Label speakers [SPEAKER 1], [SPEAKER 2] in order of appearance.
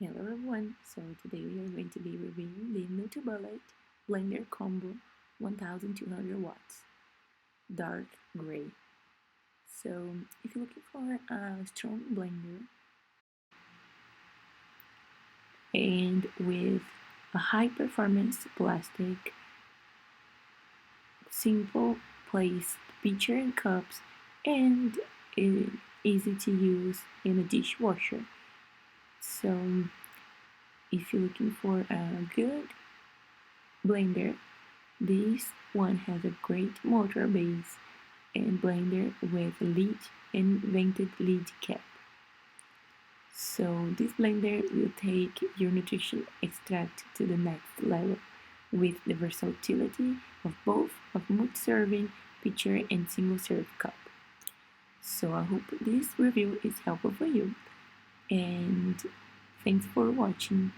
[SPEAKER 1] Hello everyone, so today we are going to be reviewing the NutriBullet Blender Combo 1200 watts dark gray. So if you're looking for a strong blender and with a high performance plastic, simple placed pitcher and cups, and easy to use in a dishwasher. So if you're looking for a good blender, this one has a great motor base and blender with lid and vented lid cap. So this blender will take your nutrition extract to the next level with the versatility of both of multi-serving, pitcher and single serve cup. So I hope this review is helpful for you, and thanks for watching.